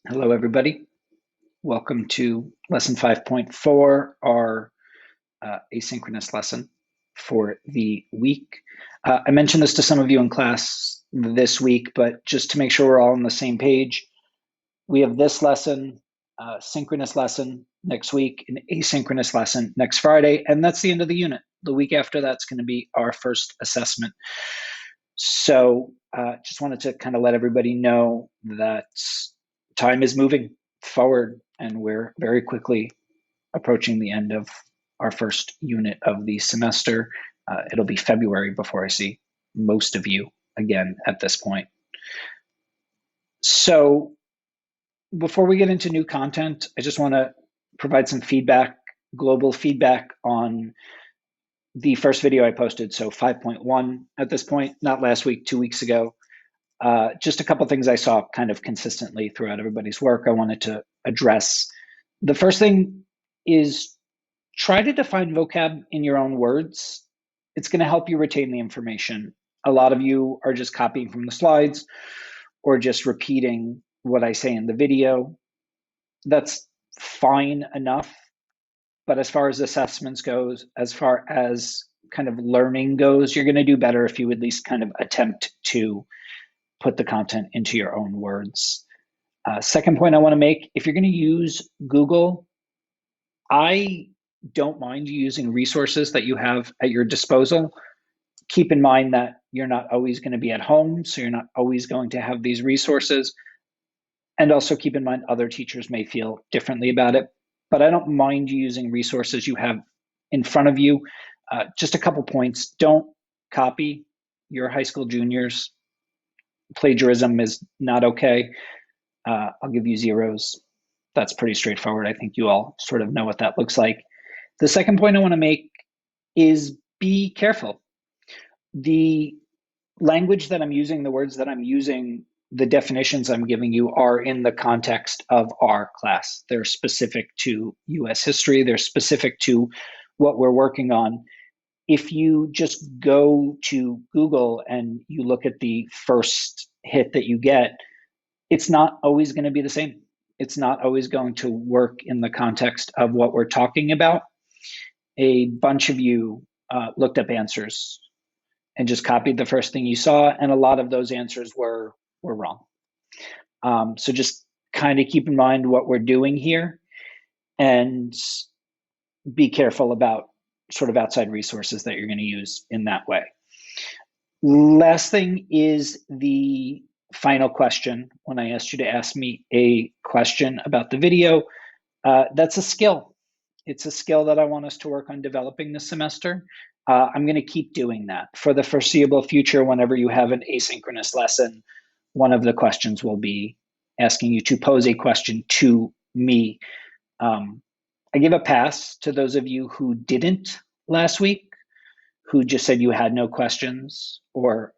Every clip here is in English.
Hello, everybody. Welcome to lesson 5.4, our asynchronous lesson for the week. I mentioned this to some of you in class this week, but just to make sure we're all on the same page, we have this lesson, synchronous lesson next week, an asynchronous lesson next Friday, and that's the end of the unit. The week after that's going to be our first assessment. So just wanted to kind of let everybody know that time is moving forward and we're very quickly approaching the end of our first unit of the semester. It'll be February before I see most of you again at this point. So before we get into new content, I just want to provide some feedback, global feedback on the first video I posted. So 5.1 at this point, not last week, 2 weeks ago. Just a couple things I saw kind of consistently throughout everybody's work I wanted to address. The first thing is try to define vocab in your own words. It's going to help you retain the information. A lot of you are just copying from the slides or just repeating what I say in the video. That's fine enough. But as far as assessments goes, as far as kind of learning goes, you're going to do better if you at least kind of attempt to put the content into your own words. Second point I want to make, if you're going to use Google, I don't mind you using resources that you have at your disposal. Keep in mind that you're not always going to be at home, so you're not always going to have these resources. And also keep in mind other teachers may feel differently about it, but I don't mind you using resources you have in front of you. Just a couple points. Don't copy your high school juniors. Plagiarism is not okay. I'll give you zeros. That's pretty straightforward. I think you all sort of know what that looks like. The second point I want to make is be careful. The language that I'm using, the words that I'm using, the definitions I'm giving you are in the context of our class. They're specific to US history. They're specific to what we're working on. If you just go to Google and you look at the first hit that you get, it's not always going to be the same. It's not always going to work in the context of what we're talking about. A bunch of you looked up answers and just copied the first thing you saw, and a lot of those answers were wrong. So just kind of keep in mind what we're doing here and be careful about sort of outside resources that you're going to use in that way. Last thing is the final question. When I asked you to ask me a question about the video, that's a skill. It's a skill that I want us to work on developing this semester. I'm going to keep doing that for the foreseeable future. Whenever you have an asynchronous lesson, one of the questions will be asking you to pose a question to me. I give a pass to those of you who didn't last week, who just said you had no questions or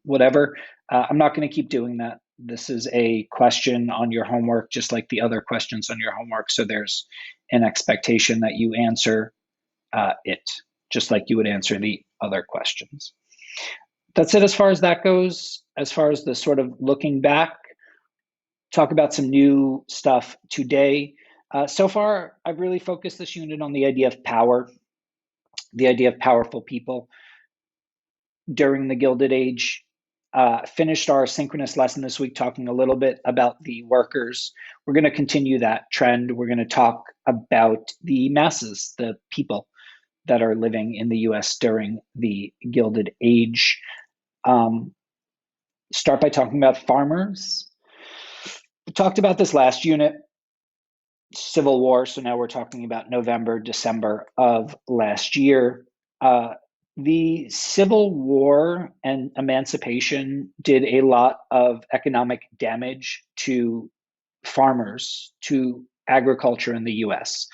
whatever. I'm not going to keep doing that. This is a question on your homework, just like the other questions on your homework. So there's an expectation that you answer it, just like you would answer the other questions. That's it as far as that goes. As far as the sort of looking back, talk about some new stuff today. So far, I've really focused this unit on the idea of power, the idea of powerful people during the Gilded Age. Finished our synchronous lesson this week talking a little bit about the workers. We're going to continue that trend. We're going to talk about the masses, the people that are living in the US during the Gilded Age. Start by talking about farmers. We talked about this last unit, Civil War. So now we're talking about November, December of last year. The Civil War and emancipation did a lot of economic damage to farmers, to agriculture in the US.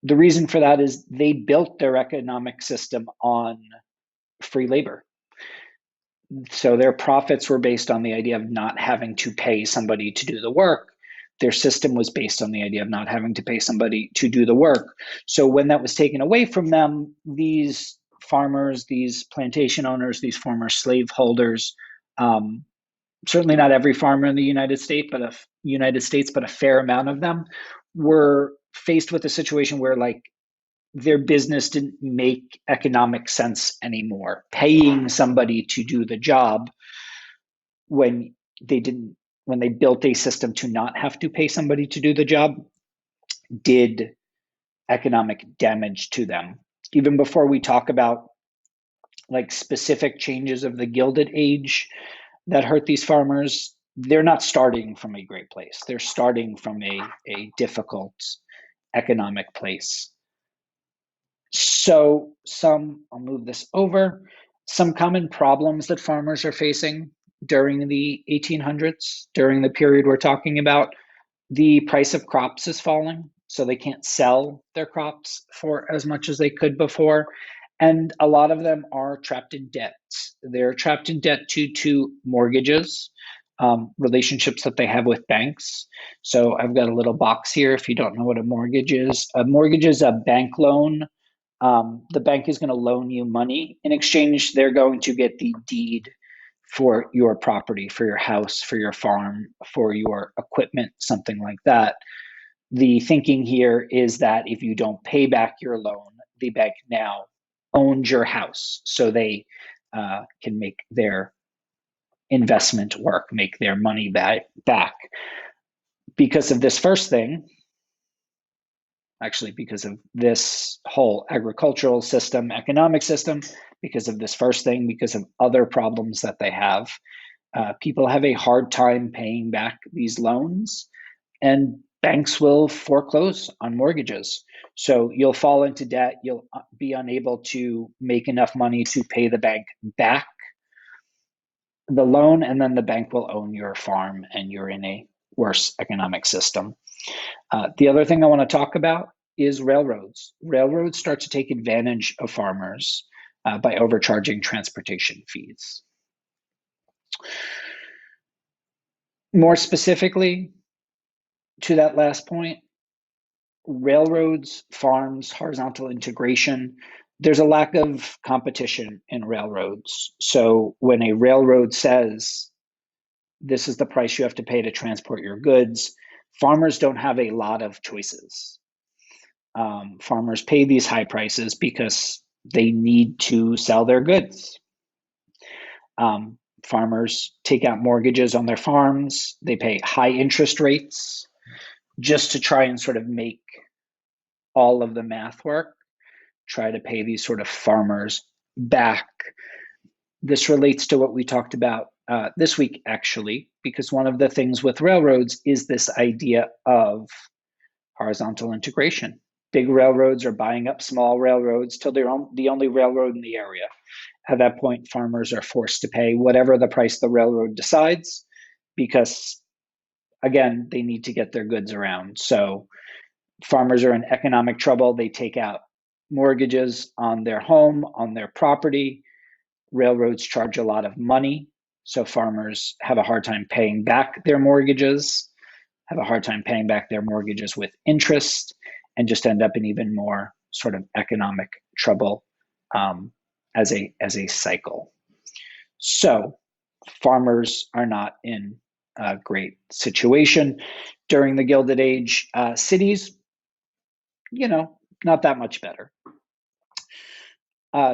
The reason for that is they built their economic system on free labor. So their profits were based on the idea of not having to pay somebody to do the work. Their system was based on the idea of not having to pay somebody to do the work. So when that was taken away from them, these farmers, these plantation owners, these former slaveholders, certainly not every farmer in the United States, but United States, but a fair amount of them were faced with a situation where like their business didn't make economic sense anymore. Paying somebody to do the job when they didn't, when they built a system to not have to pay somebody to do the job, did economic damage to them. Even before we talk about like specific changes of the Gilded Age that hurt these farmers, they're not starting from a great place. They're starting from a difficult economic place. So I'll move this over, some common problems that farmers are facing during the 1800s, during the period we're talking about. The price of crops is falling, so they can't sell their crops for as much as they could before. And a lot of them are trapped in debt. They're trapped in debt due to mortgages, relationships that they have with banks. So I've got a little box here if you don't know what a mortgage is. A mortgage is a bank loan. The bank is going to loan you money. In exchange, they're going to get the deed for your property, for your house, for your farm, for your equipment, something like that. The thinking here is that if you don't pay back your loan, the bank now owns your house, so they can make their investment work, make their money back. Because of this first thing, actually, because of this whole agricultural system, economic system, because of this first thing, because of other problems that they have, people have a hard time paying back these loans, and banks will foreclose on mortgages. So you'll fall into debt, you'll be unable to make enough money to pay the bank back the loan, and then the bank will own your farm and you're in a worse economic system. The other thing I want to talk about is railroads. Railroads start to take advantage of farmers by overcharging transportation fees. More specifically, to that last point, railroads, farms, horizontal integration, there's a lack of competition in railroads. So when a railroad says, this is the price you have to pay to transport your goods, farmers don't have a lot of choices. Farmers pay these high prices because they need to sell their goods. Farmers take out mortgages on their farms. They pay high interest rates just to try and sort of make all of the math work, try to pay these sort of farmers back. This relates to what we talked about this week, actually, because one of the things with railroads is this idea of horizontal integration. Big railroads are buying up small railroads till they're the only railroad in the area. At that point, farmers are forced to pay whatever the price the railroad decides because, again, they need to get their goods around. So farmers are in economic trouble. They take out mortgages on their home, on their property. Railroads charge a lot of money. So farmers have a hard time paying back their mortgages, have a hard time paying back their mortgages with interest, and just end up in even more sort of economic trouble as a cycle. So farmers are not in a great situation during the Gilded Age. Cities, not that much better.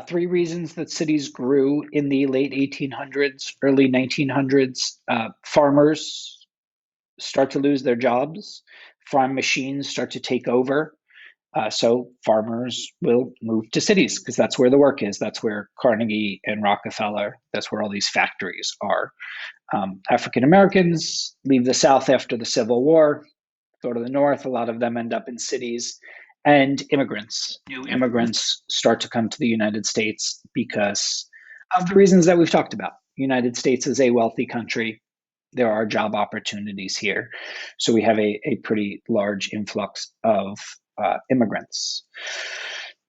Three reasons that cities grew in the late 1800s, early 1900s. Farmers start to lose their jobs. Farm machines start to take over. So farmers will move to cities because that's where the work is. That's where Carnegie and Rockefeller, that's where all these factories are. African Americans leave the South after the Civil War, go to the North. A lot of them end up in cities. And immigrants, new immigrants start to come to the United States because of the reasons that we've talked about. United States is a wealthy country. There are job opportunities here. So we have a pretty large influx of immigrants.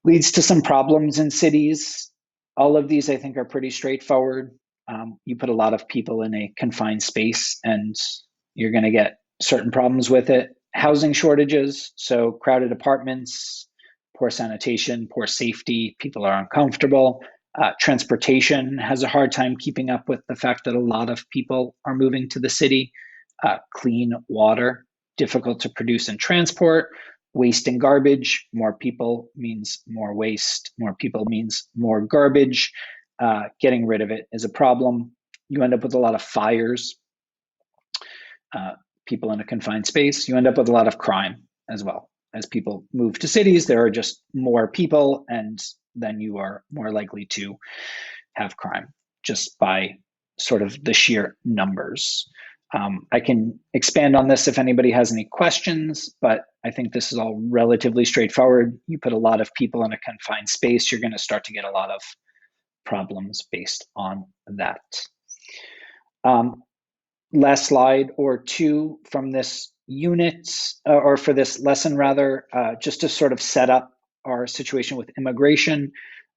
Leads to some problems in cities. All of these, I think, are pretty straightforward. You put a lot of people in a confined space and you're going to get certain problems with it. Housing shortages, so crowded apartments, poor sanitation, poor safety, people are uncomfortable. Transportation has a hard time keeping up with the fact that a lot of people are moving to the city. clean water, difficult to produce and transport, waste and garbage. More people means more waste, more people means more garbage. Getting rid of it is a problem. You end up with a lot of fires, people in a confined space. You end up with a lot of crime as well. As people move to cities, there are just more people, and then you are more likely to have crime just by sort of the sheer numbers. I can expand on this if anybody has any questions, but I think this is all relatively straightforward. You put a lot of people in a confined space, you're going to start to get a lot of problems based on that. Last slide or two from this unit, or for this lesson rather, just to sort of set up our situation with immigration.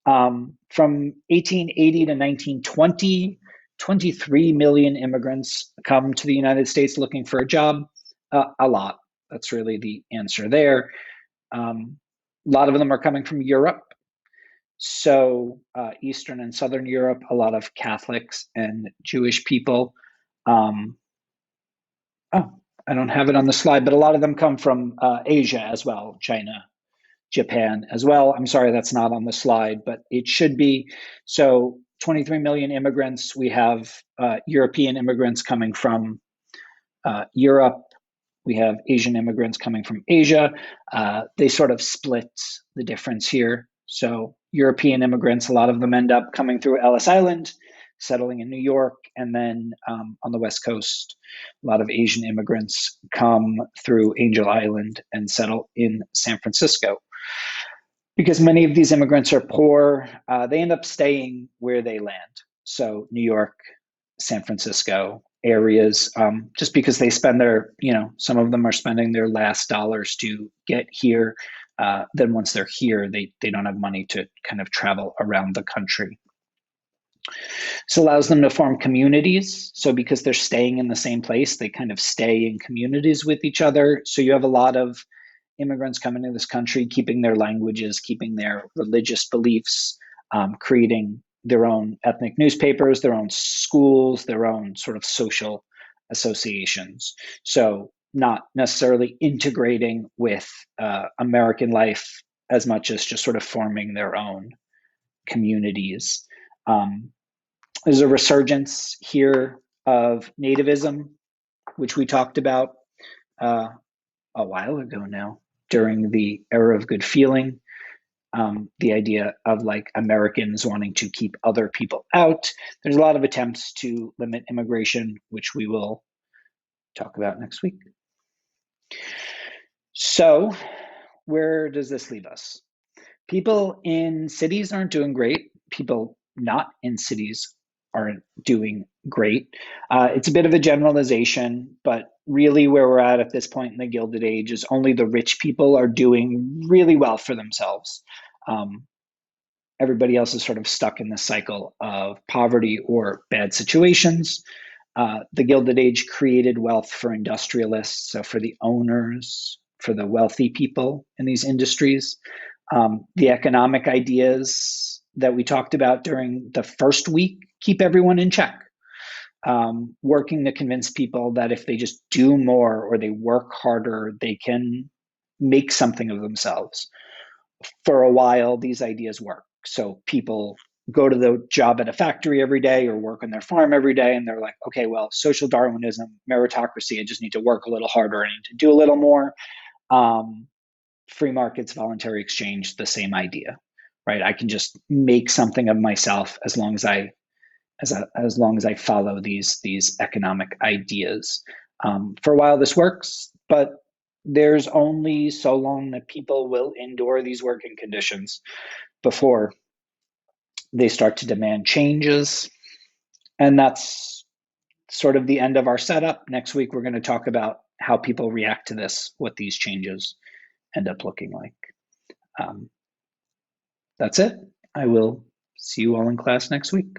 From 1880 to 1920, 23 million immigrants come to the United States looking for a job. A lot. That's really the answer there. A lot of them are coming from Europe. So Eastern and Southern Europe, a lot of Catholics and Jewish people. Oh, I don't have it on the slide, but a lot of them come from Asia as well, China, Japan as well. I'm sorry that's not on the slide, but it should be. So 23 million immigrants. We have European immigrants coming from Europe. We have Asian immigrants coming from Asia. They sort of split the difference here. So European immigrants, a lot of them end up coming through Ellis Island, settling in New York, and then on the West Coast, a lot of Asian immigrants come through Angel Island and settle in San Francisco. Because many of these immigrants are poor, they end up staying where they land. So New York, San Francisco areas, just because they spend their, some of them are spending their last dollars to get here. Then once they're here, they don't have money to kind of travel around the country. This allows them to form communities. So because they're staying in the same place, they kind of stay in communities with each other. So you have a lot of immigrants coming to this country, keeping their languages, keeping their religious beliefs, creating their own ethnic newspapers, their own schools, their own sort of social associations. So not necessarily integrating with American life as much as just sort of forming their own communities. There's a resurgence here of nativism, which we talked about a while ago now during the era of good feeling. The idea of like Americans wanting to keep other people out. There's a lot of attempts to limit immigration, which we will talk about next week. So where does this leave us? People in cities aren't doing great. People not in cities aren't doing great. It's a bit of a generalization, but really where we're at this point in the Gilded Age is only the rich people are doing really well for themselves. Everybody else is sort of stuck in the cycle of poverty or bad situations. The Gilded Age created wealth for industrialists, so for the owners, for the wealthy people in these industries. The economic ideas that we talked about during the first week keep everyone in check. Working to convince people that if they just do more or they work harder, they can make something of themselves. For a while, these ideas work. So people go to the job at a factory every day or work on their farm every day, and they're like, okay, well, social Darwinism, meritocracy, I just need to work a little harder, I need to do a little more. Free markets, voluntary exchange, the same idea, right? I can just make something of myself as long as I follow these economic ideas. For a while, this works, but there's only so long that people will endure these working conditions before they start to demand changes. And that's sort of the end of our setup. Next week, we're going to talk about how people react to this, what these changes end up looking like. That's it. I will see you all in class next week.